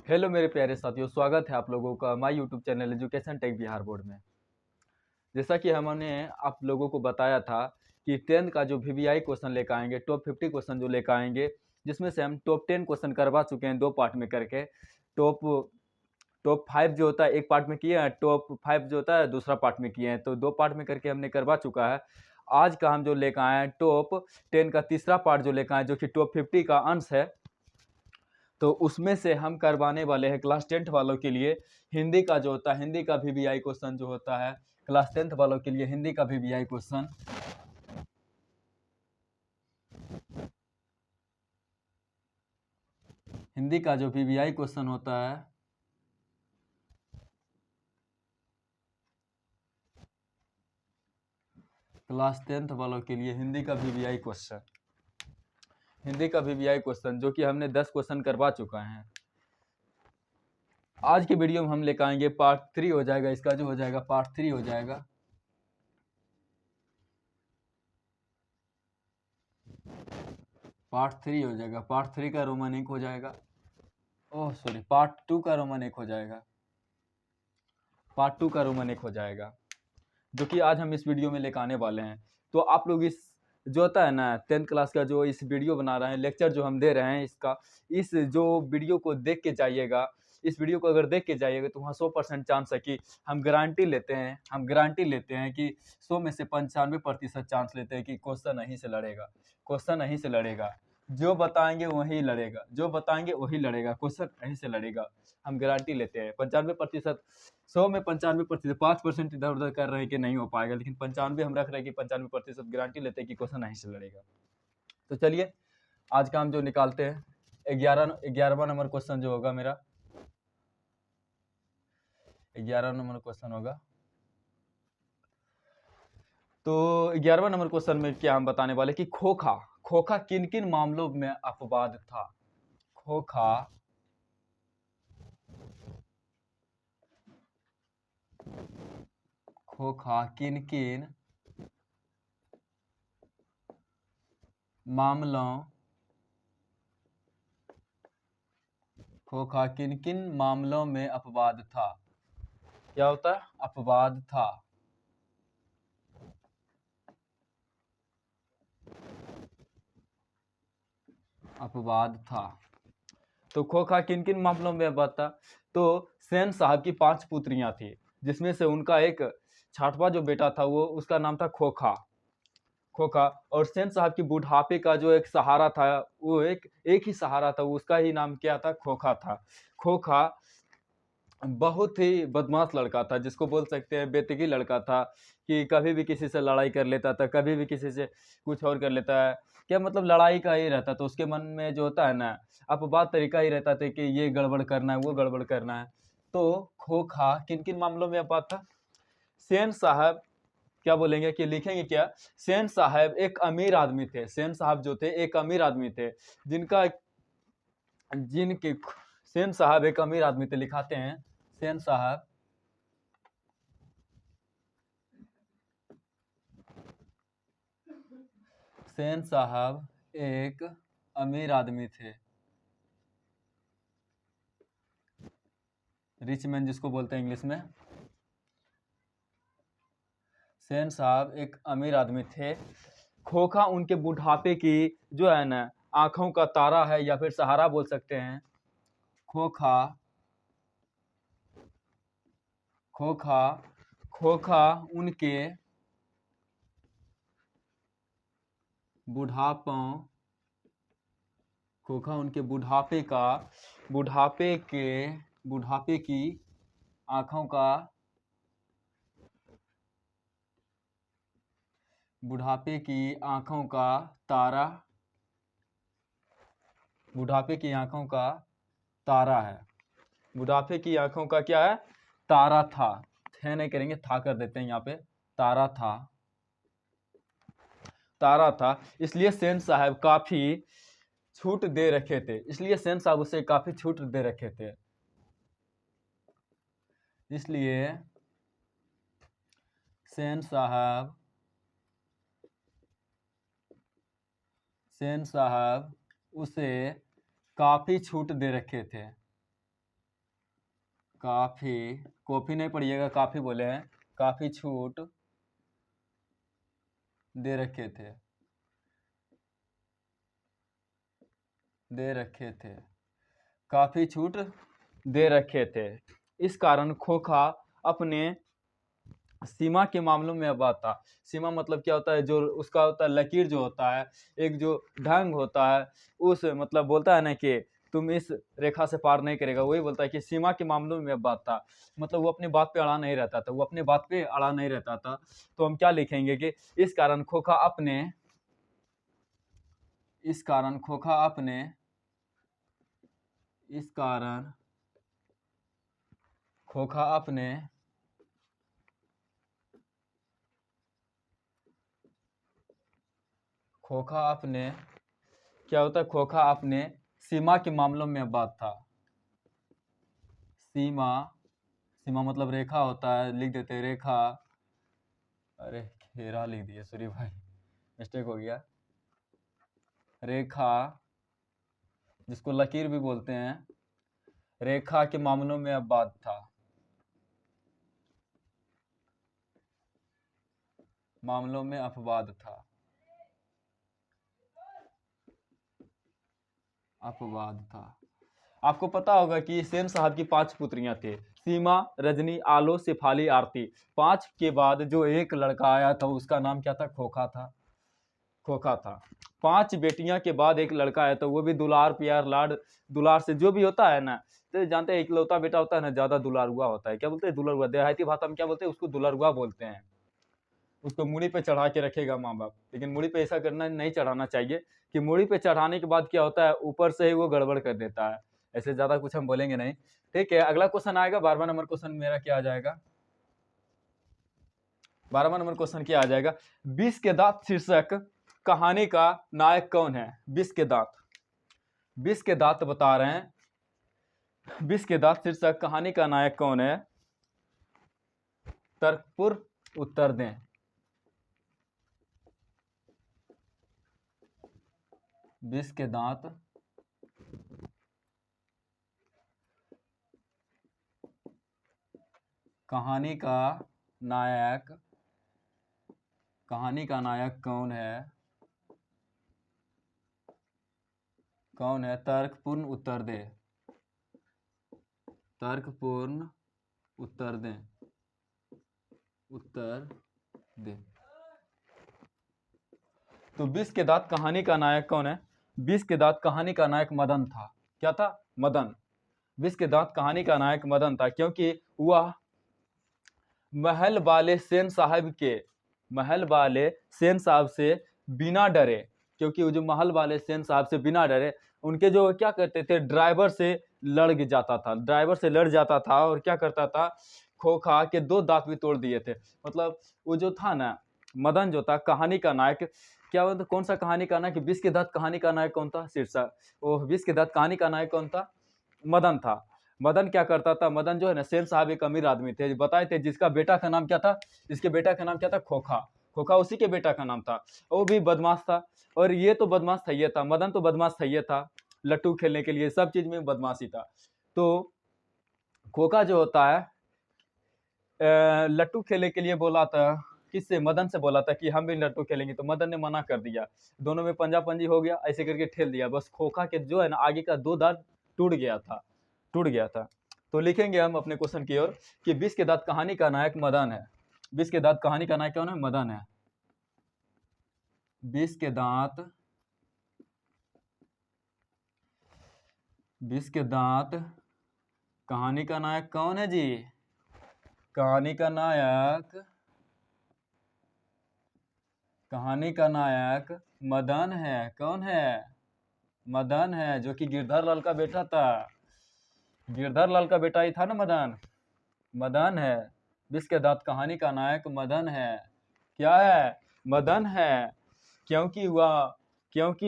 Hello मेरे प्यारे साथियों, स्वागत है आप लोगों का my YouTube channel education tech Bihar board में। जैसा कि हमने आप लोगों को बताया था कि 10th का जो वीवीआई क्वेश्चन लेकर आएंगे, टॉप 50 क्वेश्चन जो लेकर आएंगे, जिसमें से हम टॉप 10 क्वेश्चन करवा चुके हैं 2 पार्ट में करके। टॉप टॉप 5 जो होता है एक पार्ट में किए हैं, टॉप 5 जो होता है दूसरा पार्ट में किए हैं, तो 2 पार्ट में करके हमने करवा चुका है। आज का हम जो लेकर आए हैं टॉप 10 का तीसरा पार्ट जो लेकर आए, जो कि टॉप 50 का अंश है, तो उसमें से हम करवाने वाले हैं क्लास 10th वालों के लिए हिंदी का जो होता है, हिंदी का वीवीआई क्वेश्चन जो होता है क्लास 10th वालों के लिए हिंदी का वीवीआई क्वेश्चन। हिंदी का जो वीवीआई क्वेश्चन होता है क्लास 10th वालों के लिए हिंदी का वीवीआई क्वेश्चन, हिंदी का वीवीआई क्वेश्चन जो कि हमने 10 क्वेश्चन करवा चुका है। आज के वीडियो में हम लेकर आएंगे पार्ट 3 हो जाएगा, इसका जो हो जाएगा पार्ट 3 हो जाएगा। पार्ट 3 हो जाएगा, पार्ट 3 का रोमन 1 हो जाएगा। ओह सॉरी, पार्ट 2 का रोमन 1 हो जाएगा, पार्ट 2 का रोमन 1 हो जाएगा, जो कि आज हम इस वीडियो में लेकर आने वाले हैं। तो आप लोग इस जो होता है ना 10th क्लास का जो इस वीडियो बना रहे हैं, लेक्चर जो हम दे रहे हैं, इसका इस जो वीडियो को देख के जाइएगा, इस वीडियो को अगर देख के जाइएगा तो वहाँ 100% चांस है कि हम गारंटी लेते हैं, कि 100 में से 95% चांस लेते हैं कि क्वेश्चन नहीं से लड़ेगा, क्वेश्चन नहीं से लड़ेगा। जो बताएंगे वही लड़ेगा, जो बताएंगे वही लड़ेगा, क्वेश्चन नहीं से लड़ेगा। हम गारंटी लेते हैं 95%। 100 में 95%, 5% इधर उधर कर रहे हैं कि नहीं हो पाएगा, लेकिन 95 हम रख रहे हैं कि 95% गारंटी लेते हैं कि क्वेश्चन नहीं से लड़ेगा। तो चलिए आज का हम जो निकालते हैं 11वां नंबर क्वेश्चन जो होगा मेरा, 11वां नंबर क्वेश्चन होगा। तो 11वां नंबर क्वेश्चन में क्या हम बताने वाले कि खोखा खोखा किन किन मामलों में अपवाद था। खोखा खोखा किन किन मामलों खोखा किन किन मामलों में अपवाद था। क्या होता है? अपवाद था। अपवाद था। तो खोखा किन किन मामलों में अपवाद था? तो सेन साहब की 5 पुत्रियां थी, जिसमें से उनका एक छठवां जो बेटा था वो उसका नाम था खोखा। खोखा और सेन साहब की बुढ़ापे का जो एक सहारा था, वो एक एक ही सहारा था, उसका ही नाम क्या था? खोखा था। खोखा बहुत ही बदमाश लड़का था, जिसको बोल सकते हैं बेतगी लड़का था, कि कभी भी किसी से लड़ाई कर लेता था, कभी भी किसी से कुछ और कर लेता है। क्या मतलब लड़ाई का ही रहता, तो उसके मन में जो होता है ना अपवाद तरीका ही रहता था कि ये गड़बड़ करना है, वो गड़बड़ करना है। तो खोखा किन किन मामलों में अपवाद था? सेन साहब क्या बोलेंगे कि लिखेंगे क्या? सेन साहब एक अमीर आदमी थे, सेन साहब जो थे एक अमीर आदमी थे, जिनका जिनके सेन साहब एक अमीर आदमी थे, लिखाते हैं सेन साहब सेन साहब एक अमीर आदमी थे, रिच मैन जिसको बोलते हैं इंग्लिश में। सेन साहब एक अमीर आदमी थे। खोखा उनके बुढ़ापे की जो है ना आंखों का तारा है, या फिर सहारा बोल सकते हैं। खोखा खोखा खोखा उनके बुढ़ापों खोखा उनके बुढ़ापे की आंखों का बुढ़ापे की आंखों का तारा बुढ़ापे की आंखों का तारा है। बुढ़ापे की आंखों का क्या है? तारा था। थे नहीं करेंगे, था कर देते हैं यहाँ पे। तारा था, तारा था। इसलिए सेन साहब काफी छूट दे रखे थे, इसलिए सेन साहब उसे काफी छूट दे रखे थे। इसलिए सेन साहब उसे काफी छूट दे रखे थे। काफी, कॉफी नहीं पढ़िएगा, काफी बोले हैं, काफी छूट दे रखे थे, दे रखे थे, काफी छूट दे रखे थे। इस कारण खोखा अपने सीमा के मामलों में आबाद था। सीमा मतलब क्या होता है, जो उसका होता है लकीर जो होता है, एक जो ढंग होता है, उस मतलब बोलता है ना कि तुम इस रेखा से पार नहीं करेगा, वही बोलता है कि सीमा के मामलों में बात था। मतलब वो अपनी बात पे अड़ा नहीं रहता था, वो अपनी बात पे अड़ा नहीं रहता था। तो हम क्या लिखेंगे कि इस कारण खोखा अपने, इस कारण खोखा अपने, इस कारण खोखा अपने खोखा अपने क्या होता है, खोखा अपने सीमा के मामलों में आबाद था। सीमा, सीमा मतलब रेखा होता है, लिख देते हैं रेखा, अरे घेरा लिख दिया, सॉरी भाई मिस्टेक हो गया। रेखा जिसको लकीर भी बोलते हैं, रेखा के मामलों में आबाद था, मामलों में अपवाद था, अपवाद था। आपको पता होगा कि सेन साहब की 5 पुत्रियां थी, सीमा, रजनी, आलो, शेफाली, आरती। 5 के बाद जो एक लड़का आया था उसका नाम क्या था, खोखा था, खोखा था। 5 बेटियां के बाद एक लड़का आया था, वो भी दुलार प्यार लाड दुलार से जो भी होता है ना, तो जानते हैं इकलौता बेटा होता है ना, ज्यादा दुलारुआ होता है, क्या बोलते हैं दुलारुआ, देहाती भाषा में क्या बोलते हैं उसको, दुलारुआ बोलते हैं। उसको मूड़ी पे चढ़ा के रखेगा माँ बाप, लेकिन मूड़ी पे ऐसा करना नहीं, चढ़ाना चाहिए कि मूड़ी पे चढ़ाने के बाद क्या होता है ऊपर से ही वो गड़बड़ कर देता है। ऐसे ज्यादा कुछ हम बोलेंगे नहीं, ठीक है। अगला क्वेश्चन आएगा 12वां नंबर क्वेश्चन मेरा क्या आ जाएगा, 12वां नंबर क्वेश्चन क्या आ जाएगा, विष के दांत शीर्षक कहानी का नायक कौन है। विष के दांत, विष के दांत बता रहे हैं, विष के दांत शीर्षक कहानी का नायक कौन है, तर्कपूर्ण उत्तर दें। विष के दांत कहानी का नायक, कहानी का नायक कौन है, कौन है, तर्कपूर्ण उत्तर दे, तर्कपूर्ण उत्तर दें, उत्तर दे। तो विष के दांत कहानी का नायक कौन है, विष के दांत कहानी का नायक मदन था। क्या था, मदन। विष के दांत कहानी का नायक मदन था, क्योंकि वह महल वाले सेन साहब के, महल वाले सेन साहब से बिना डरे, क्योंकि वो जो महल वाले सेन साहब से बिना डरे, उनके जो क्या करते थे, ड्राइवर से लड़ जाता था, ड्राइवर से लड़ जाता था, और क्या करता था, खोखा के 2 दांत भी तोड़ दिए थे। मतलब वो जो था ना, मदन जो था कहानी का नायक, क्या मतलब कौन सा कहानी का नायक, विष के दांत कहानी का नायक कौन था, शीर्षक, वो विष के दांत कहानी का नायक कौन था, मदन था। मदन क्या करता था, मदन जो है ना, सेन साहब एक अमीर आदमी थे, बताए थे, जिसका बेटा का नाम क्या था, इसके बेटा का नाम क्या था, खोखा, खोखा उसी के बेटा का नाम था। वो भी बदमाश था, और ये तो बदमाश था, ये था मदन, तो बदमाश था, ये था लट्टू खेलने के लिए, सब चीज में बदमाशी था। तो खोखा जो होता है लट्टू खेलने के लिए बोला था, किससे, मदन से बोला था कि हम भी लट्टू खेलेंगे, तो मदन ने मना कर दिया, दोनों में पंजा पंजी हो गया, ऐसे करके ठेल दिया, बस खोखा के जो है ना आगे का 2 दांत टूट गया था, टूट गया था। तो लिखेंगे हम अपने क्वेश्चन की ओर कि विष के दांत कहानी का नायक मदन है, विष के दांत कहानी का नायक कौन है, मदन है। विष के दांत, विष के दांत कहानी का नायक कौन है जी, कहानी का नायक, कहानी का नायक मदन है। कौन है, मदन है, जो कि गिरधर लाल का बेटा था, गिरधर लाल का बेटा ही था ना मदन, मदन है। विष के दांत कहानी का नायक मदन है, क्या है, मदन है। क्योंकि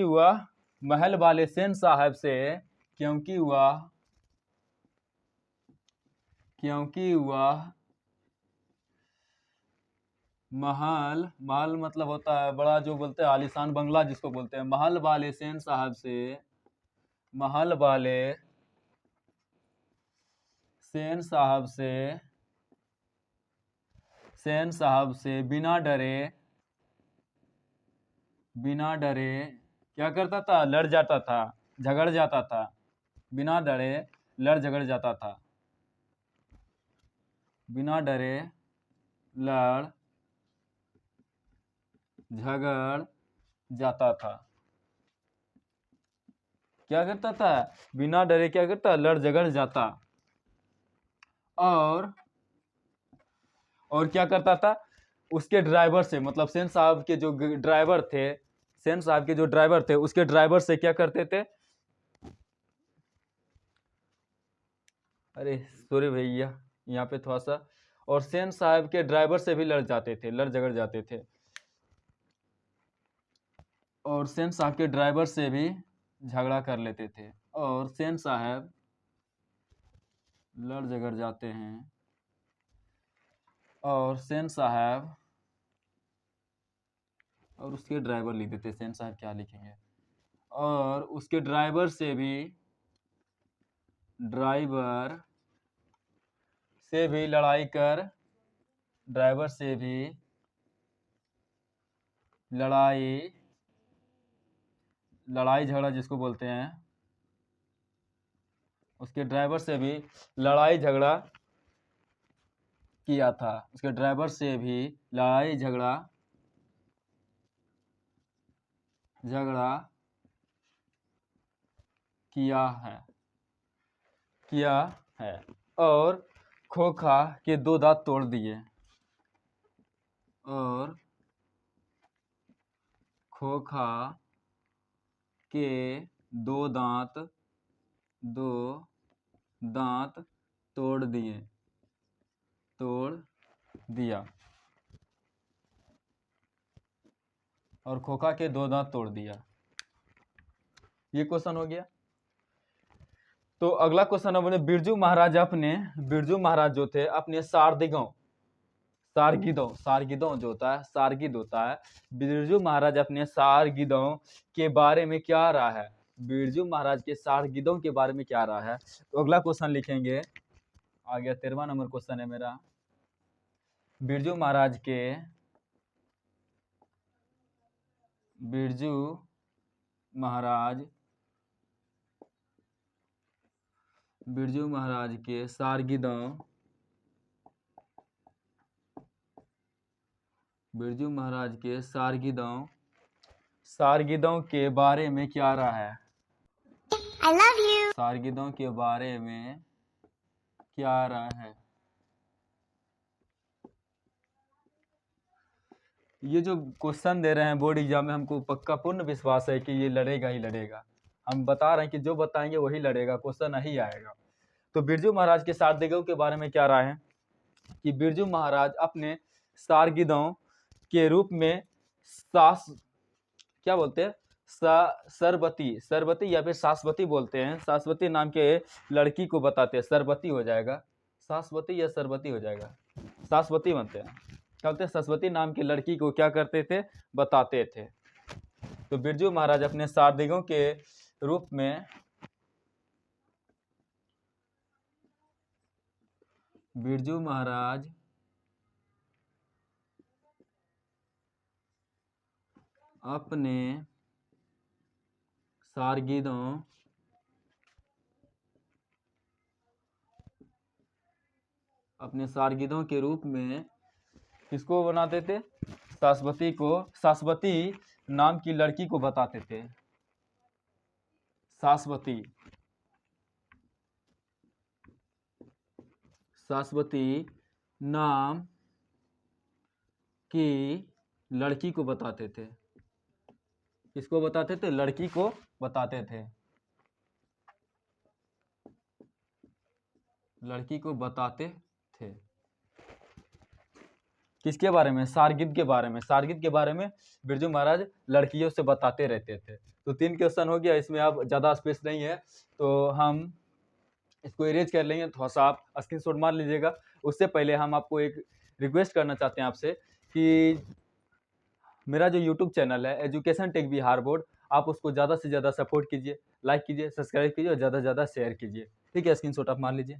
वह महल वाले सेन साहब से, क्योंकि वह महल, महल मतलब होता है बड़ा, जो बोलते हैं आलीशान बंगला जिसको बोलते हैं, महल वाले सेन साहब से, महल वाले सेन साहब से बिना डरे क्या करता था, लड़ जाता था, झगड़ जाता था, बिना डरे लड़ झगड़ जाता था, बिना डरे लड़ झगड़ जाता था। क्या करता था, बिना डरे क्या करता, लड़ झगड़ जाता। और क्या करता था, उसके ड्राइवर से, मतलब सेन साहब के जो ड्राइवर थे, सेन साहब के जो ड्राइवर थे उसके ड्राइवर से क्या करते थे, अरे सॉरी भैया यहाँ पे थोड़ा सा, और सेन साहब के ड्राइवर से भी लड़ जाते थे, लड़ झगड़ जाते थे, और सेन साहब के ड्राइवर से भी झगड़ा कर लेते थे, और सेन साहब लड़ झगड़ जाते हैं, और सेन साहब, और उसके ड्राइवर लिख देते, सेन साहब क्या लिखेंगे, और उसके ड्राइवर से भी लड़ाई कर, ड्राइवर से भी लड़ाई झगड़ा जिसको बोलते हैं, उसके ड्राइवर से भी लड़ाई झगड़ा किया था, उसके ड्राइवर से भी लड़ाई झगड़ा किया है, और खोखा के 2 दांत तोड़ दिए, और खोखा के 2 दांत तोड़ दिया, और खोखा के 2 दांत तोड़ दिया। ये क्वेश्चन हो गया। तो अगला क्वेश्चन है, बोले बिरजू महाराज जो थे अपने सारगिदों जो होता है, सारगिद होता है, बिरजू महाराज अपने सारगिदों के बारे में क्या रहा है, बिरजू महाराज के सारगिदों के बारे में क्या रहा है। तो अगला क्वेश्चन लिखेंगे, आ गया 13वां नंबर क्वेश्चन है मेरा, बिरजू महाराज के सारगिदों के बारे में क्या रहा है, I love you। सारगिदों के बारे में क्या रहा है। ये जो क्वेश्चन दे रहे हैं बोर्ड एग्जाम में, हमको पक्का पूर्ण विश्वास है कि ये लड़ेगा ही लड़ेगा। हम बता रहे हैं कि जो बताएंगे वही लड़ेगा, क्वेश्चन नहीं आएगा। तो बिरजू महाराज के सारगिदों के बारे में क्या रहा है कि बिरजू महाराज अपने सारगिदों के रूप में क्या बोलते हैं, सरबती या फिर सासवती बोलते हैं, सासवती नाम के लड़की को बताते हैं, सरबती हो जाएगा, सासवती या सरबती हो जाएगा, सासवती बनते हैं, क्या बोलते हैं, सरस्वती नाम की लड़की को क्या करते थे, बताते थे। तो बिरजू महाराज अपने सारगिदों के रूप में अपने सारगिदों के रूप में किसको बनाते थे, सासवती नाम की लड़की को बताते थे, सासवती नाम की लड़की को बताते थे, किसको बताते थे, लड़की को बताते थे, लड़की को बताते थे। किसके बारे में, सारगिद के बारे में बिरजू महाराज लड़कियों से बताते रहते थे। तो 3 क्वेश्चन हो गया, इसमें अब ज़्यादा स्पेस नहीं है तो हम इसको इरेज कर लेंगे, थोड़ा सा आप स्क्रीनशॉट मार लीजिएगा। उससे पहले हम आपको एक रिक्वेस्ट करना चाहते हैं आपसे कि मेरा जो यूट्यूब चैनल है एजुकेशन टेक बिहार बोर्ड, आप उसको ज़्यादा से ज़्यादा सपोर्ट कीजिए, लाइक कीजिए, सब्सक्राइब कीजिए और ज़्यादा से ज़्यादा शेयर कीजिए। ठीक है, स्क्रीनशॉट आप मार लीजिए।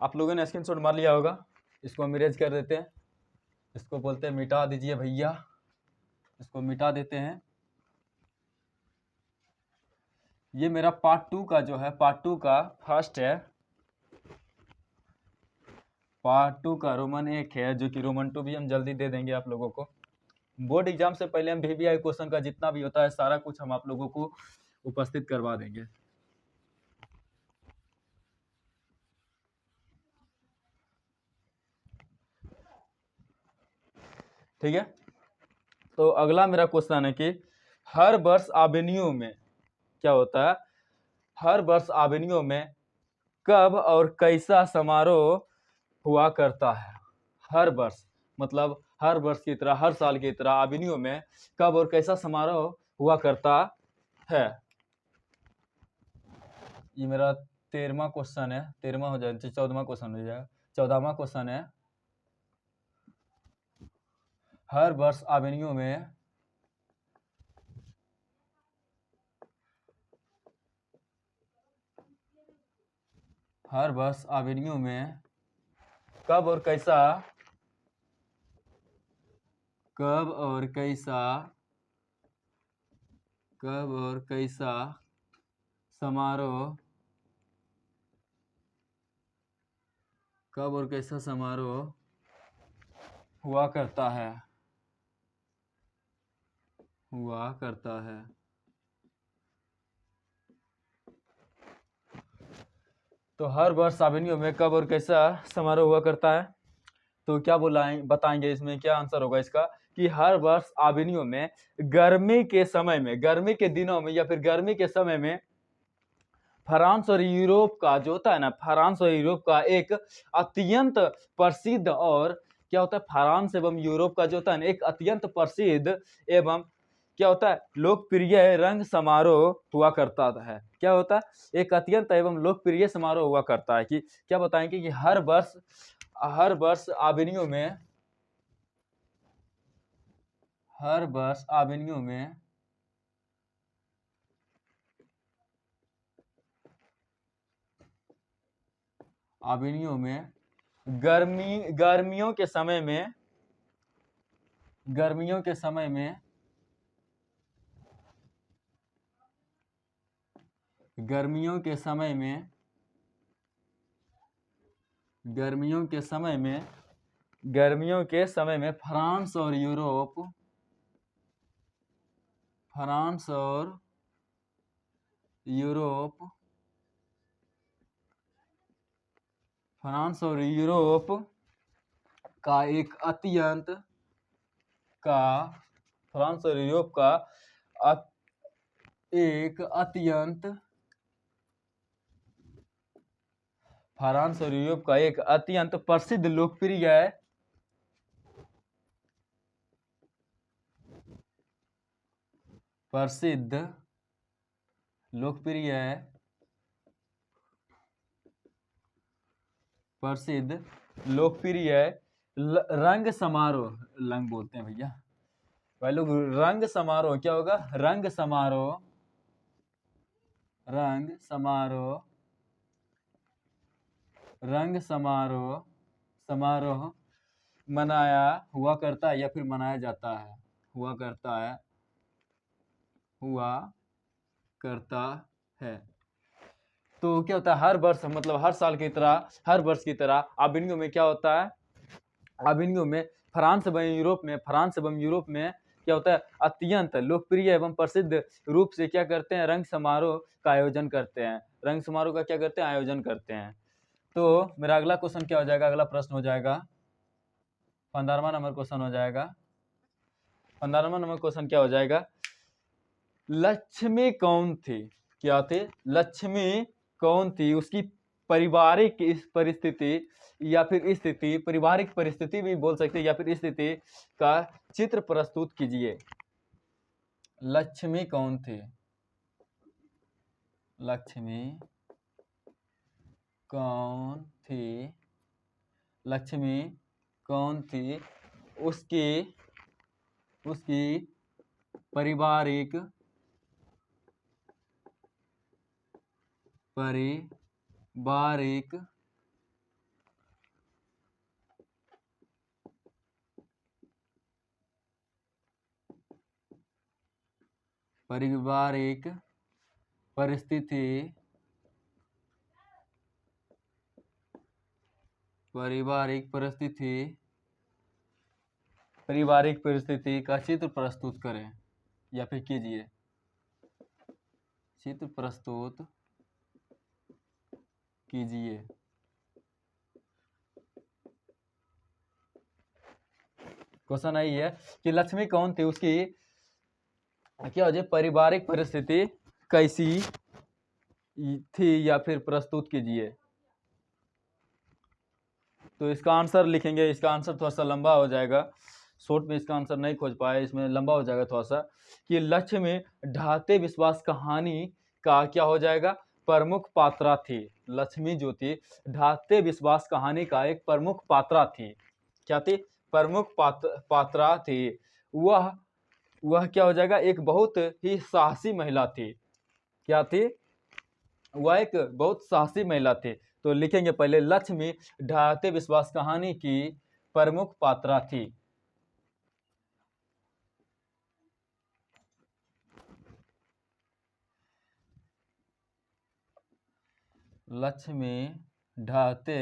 आप लोगों ने स्क्रीनशॉट मार लिया होगा, इसको हम इरेज कर देते हैं, इसको बोलते हैं मिटा दीजिए भैया, इसको मिटा देते हैं। ये मेरा पार्ट 2 का जो है, पार्ट 2 का फर्स्ट है, पार्ट 2 का रोमन 1 है, जो कि रोमन 2 भी हम जल्दी दे देंगे आप लोगों को। बोर्ड एग्जाम से पहले हम VVI क्वेश्चन का जितना भी होता है सारा कुछ हम आप लोगों को उपस्थित करवा देंगे। ठीक है, तो अगला मेरा क्वेश्चन है कि हर वर्ष आबेनियो में क्या होता है, हर वर्ष आबेनियो में कब और कैसा समारोह हुआ करता है। हर वर्ष मतलब हर वर्ष की तरह, हर साल की तरह आबेनियो में कब और कैसा समारोह हुआ करता है। ये मेरा 13वां क्वेश्चन है, 13वां हो जाए 14वां क्वेश्चन हो जाएगा, 14वां क्वेश्चन है। हर वर्ष आबेनियो में हर वर्ष आबेनियो में कब और कैसा, कब और कैसा, कब और कैसा समारोह, कब और कैसा समारोह हुआ करता है, हुआ करता है। तो हर वर्ष आबेनियो में कब और कैसा समारोह हुआ करता है, तो क्या बताएंगे इसमें, क्या आंसर होगा इसका कि हर वर्ष आबेनियो में गर्मी के समय में, गर्मी के दिनों में या फिर गर्मी के समय में फ्रांस और यूरोप का जो होता है ना, फ्रांस और यूरोप का एक अत्यंत प्रसिद्ध और क्या होता है, फ्रांस एवं यूरोप का जो होता है ना एक अत्यंत प्रसिद्ध एवं क्या होता है लोकप्रिय रंग समारोह हुआ करता है। क्या होता है, एक अत्यंत एवं लोकप्रिय समारोह हुआ करता है कि क्या बताएंगे कि हर वर्ष आबेनियो में, हर वर्ष आबेनियो में आबेनियो में गर्मियों के समय में, गर्मियों के समय में, गर्मियों के समय में, गर्मियों के समय में, गर्मियों के समय में फ्रांस और यूरोप, फ्रांस और यूरोप, फ्रांस और यूरोप का एक अत्यंत का, फ्रांस और यूरोप का एक अत्यंत, फ्रांस और यूरोप का एक अत्यंत प्रसिद्ध लोकप्रिय प्रसिद्ध लोकप्रिय प्रसिद्ध लोकप्रिय रंग समारोह, रंग बोलते हैं भैया भाई लोग, रंग समारोह क्या होगा, रंग समारोह, रंग समारोह, रंग समारोह, समारोह मनाया हुआ करता है या फिर मनाया जाता है, हुआ करता है, हुआ करता है। तो क्या होता है, हर वर्ष मतलब हर साल की तरह, हर वर्ष की तरह आबेनियो में क्या होता है, आबेनियो में फ्रांस एवं यूरोप में, फ्रांस एवं यूरोप में क्या होता है अत्यंत लोकप्रिय एवं प्रसिद्ध रूप से क्या करते हैं, रंग समारोह का आयोजन करते हैं, रंग समारोह का क्या करते हैं, आयोजन करते हैं। तो मेरा अगला क्वेश्चन क्या हो जाएगा, अगला प्रश्न हो जाएगा 15वां नंबर क्वेश्चन हो जाएगा, 15वां नंबर क्वेश्चन क्या हो जाएगा, लक्ष्मी कौन थी, क्या थे, लक्ष्मी कौन थी, उसकी पारिवारिक परिस्थिति या फिर स्थिति, पारिवारिक परिस्थिति भी बोल सकते हैं या फिर स्थिति का चित्र प्रस्तुत कीजिए। लक्ष्मी कौन थी, लक्ष्मी कौन थी, लक्ष्मी कौन थी, उसकी उसकी पारिवारिक पारिवारिक पारिवारिक परिस्थिति का चित्र प्रस्तुत करें या फिर कीजिए। चित्र प्रस्तुत कीजिए। क्वेश्चन आई है कि लक्ष्मी कौन थी, उसकी क्या हो जाए, पारिवारिक परिस्थिति कैसी थी या फिर प्रस्तुत कीजिए। तो इसका आंसर लिखेंगे। इसका आंसर थोड़ा सा लंबा हो जाएगा, शॉर्ट में इसका आंसर नहीं खोज पाए, इसमें लंबा हो जाएगा थोड़ा सा। कि लक्ष्मी ढाते विश्वास कहानी का क्या हो जाएगा, प्रमुख पात्रा थी। लक्ष्मी जो थी ढाते विश्वास कहानी का एक प्रमुख पात्रा थी। क्या थी, प्रमुख पात्रा थी। वह क्या हो जाएगा, एक बहुत ही साहसी महिला थी। क्या थी, वह एक बहुत साहसी महिला थी। तो लिखेंगे पहले, लक्ष्मी ढाते विश्वास कहानी की प्रमुख पात्रा थी। लक्ष्मी ढाते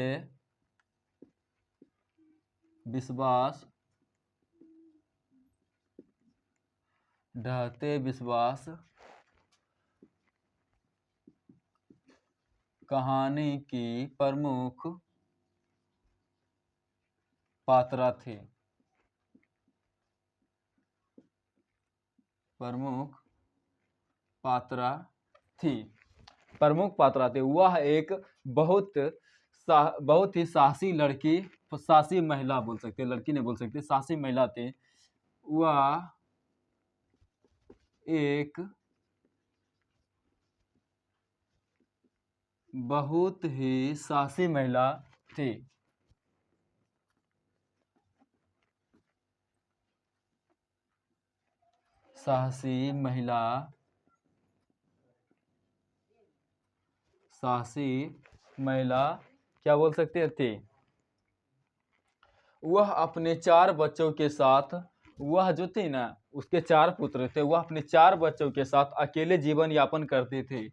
विश्वास कहानी की प्रमुख पात्रा थी। प्रमुख पात्रा थी। वह एक बहुत ही साहसी लड़की, साहसी महिला बोल सकते, लड़की नहीं बोल सकते, साहसी महिला थी। वह एक बहुत ही साहसी महिला थी। साहसी महिला क्या बोल सकते थे। वह अपने 4 बच्चों के साथ, वह जो थी ना, उसके 4 पुत्र थे, वह अपने 4 बच्चों के साथ अकेले जीवन यापन करते थे।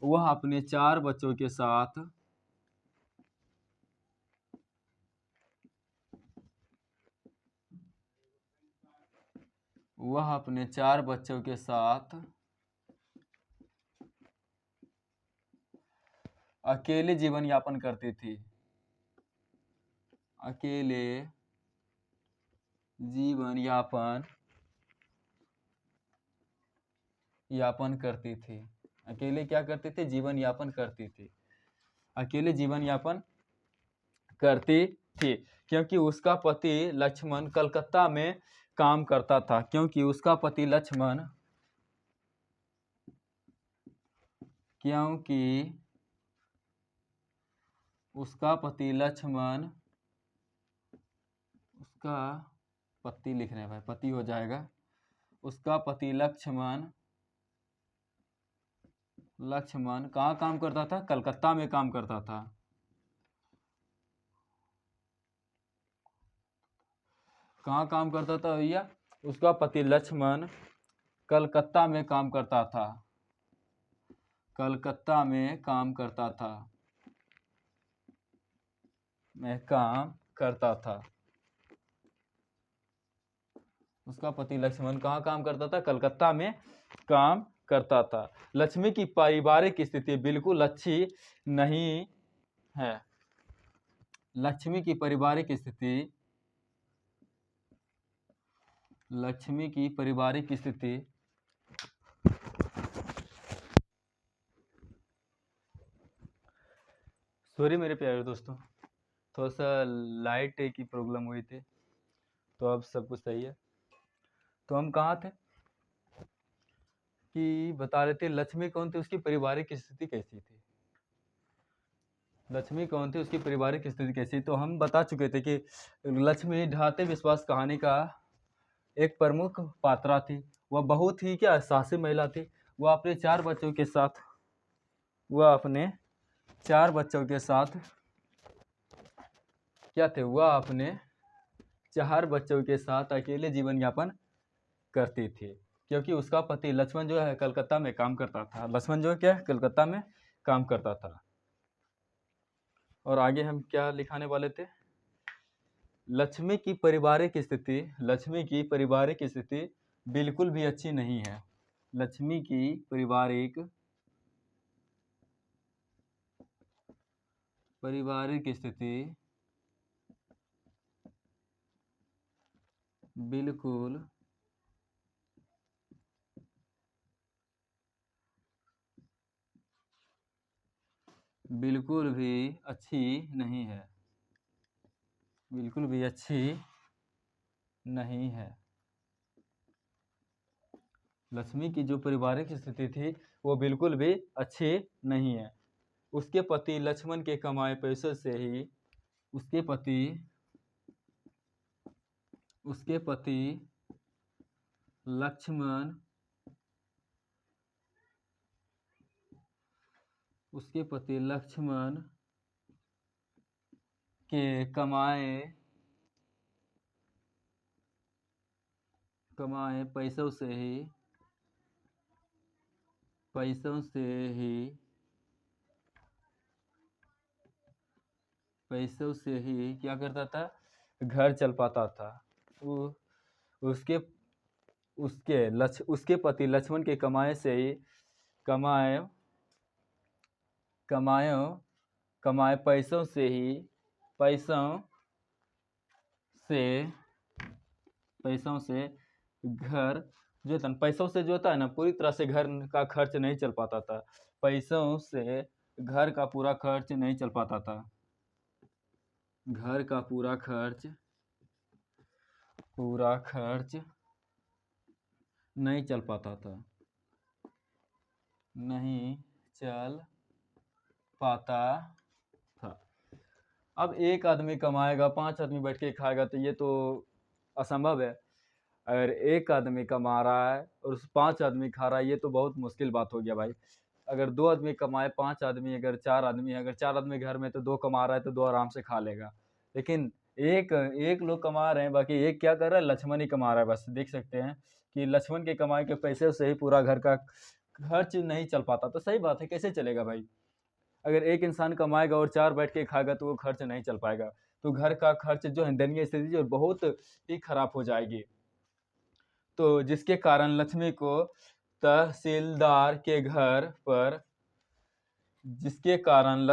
वह अपने 4 बच्चों के साथ अकेले जीवन यापन करती थी। अकेले जीवन यापन करती थी। अकेले क्या करती थी, जीवन यापन करती थी। अकेले जीवन यापन करती थी क्योंकि उसका पति लक्ष्मण कलकत्ता में काम करता था। क्योंकि उसका पति लक्ष्मण उसका पति लिखने हैं भाई, पति हो जाएगा। उसका पति लक्ष्मण कहाँ काम करता था, कलकत्ता में काम करता था। कहाँ काम करता था भैया, उसका पति लक्ष्मण कलकत्ता में काम करता था। कलकत्ता में काम करता था। उसका पति लक्ष्मण कहाँ काम करता था, कलकत्ता में काम करता था। लक्ष्मी की पारिवारिक स्थिति बिल्कुल अच्छी नहीं है। लक्ष्मी की पारिवारिक स्थिति सॉरी मेरे प्यारे दोस्तों, थोड़ा सा लाइट की प्रॉब्लम हुई थी, तो अब सब कुछ सही है। तो हम कहाँ थे कि बता रहे थे लक्ष्मी कौन थी, उसकी पारिवारिक स्थिति कैसी थी। लक्ष्मी कौन थी, उसकी पारिवारिक स्थिति कैसी। तो हम बता चुके थे कि लक्ष्मी ढाते विश्वास कहानी का एक प्रमुख पात्रा थी। वह बहुत ही क्या साहसी महिला थी। वह अपने 4 बच्चों के साथ क्या थे, वह अपने 4 बच्चों के साथ अकेले जीवन यापन करती थी। क्योंकि उसका पति लक्ष्मण जो है कलकत्ता में काम करता था। लक्ष्मण जो है क्या कलकत्ता में काम करता था। और आगे हम क्या लिखाने वाले थे, लक्ष्मी की पारिवारिक स्थिति बिल्कुल भी अच्छी नहीं है। लक्ष्मी की पारिवारिक स्थिति बिल्कुल भी अच्छी नहीं है, बिल्कुल भी अच्छी नहीं है। लक्ष्मी की जो पारिवारिक स्थिति थी वो बिल्कुल भी अच्छी नहीं है। उसके पति लक्ष्मण के कमाए पैसों से ही उसके पति लक्ष्मण के कमाए पैसों से ही क्या करता था, घर चल पाता था। उसके पति लक्ष्मण के कमाए पैसों से घर जो था, पैसों से जो होता है ना, पूरी तरह से घर का खर्च नहीं चल पाता था। पैसों से घर का पूरा खर्च नहीं चल पाता था। घर का पूरा खर्च नहीं चल पाता था। अब एक आदमी कमाएगा, 5 आदमी बैठ के खाएगा, तो ये तो असंभव है। अगर एक आदमी कमा रहा है और 5 आदमी खा रहा है, ये तो बहुत मुश्किल बात हो गया भाई। अगर 2 आदमी कमाए, 5 आदमी, अगर 4 आदमी है, अगर 4 आदमी घर में तो 2 कमा रहा है तो 2 आराम से खा लेगा। लेकिन एक लोग कमा रहे हैं, बाकी एक क्या कर रहा है, लक्ष्मण ही कमा रहा है। बस देख सकते हैं कि लक्ष्मण के कमाए के पैसे से ही पूरा घर का खर्च नहीं चल पाता। तो सही बात है, कैसे चलेगा भाई। अगर एक इंसान कमाएगा और 4 बैठ के खाएगा तो वो खर्च नहीं चल पाएगा। तो घर का खर्च जो है, दयनीय स्थिति जो बहुत ही खराब हो जाएगी। तो जिसके कारण लक्ष्मी को तहसीलदार के घर पर जिसके कारण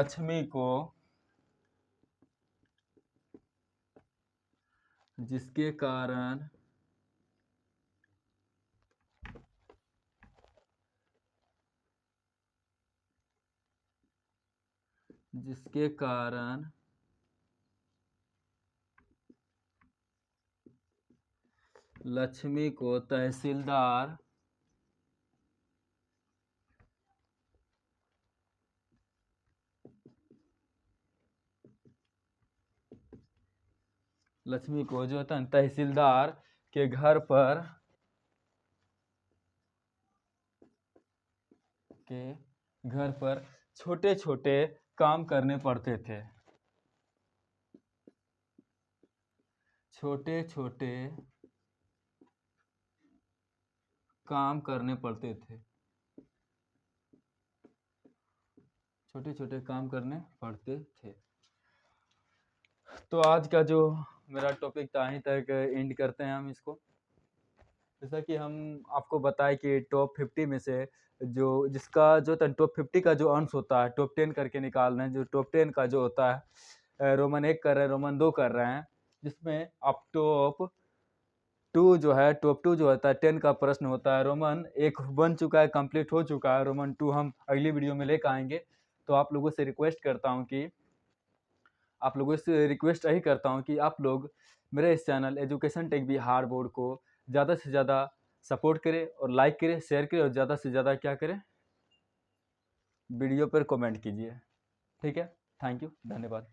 लक्ष्मी को तहसीलदार लक्ष्मी को जो होता है तहसीलदार के घर पर छोटे छोटे काम करने पड़ते थे। छोटे छोटे काम करने पड़ते थे। तो आज का जो मेरा टॉपिक था, यहीं तक एंड करते हैं हम इसको। जैसा कि हम आपको बताएं कि टॉप 50 में से जिसका जो टॉप 50 का जो अंश होता है, टॉप 10 करके निकालना है। जो टॉप 10 का जो होता है, रोमन 1 कर रहे हैं, रोमन 2 कर रहे हैं, जिसमें आप टॉप 2 जो होता है 10 का प्रश्न होता है। रोमन 1 बन चुका है, कंप्लीट हो चुका है। रोमन 2 हम अगली वीडियो में लेकर आएंगे। तो आप लोगों से रिक्वेस्ट यही करता हूँ कि आप लोग मेरे इस channel education tech Bihar board को ज़्यादा से ज़्यादा सपोर्ट करें और लाइक करें, शेयर करें, और ज़्यादा से ज़्यादा क्या करें, वीडियो पर कमेंट कीजिए। ठीक है, थैंक यू, धन्यवाद।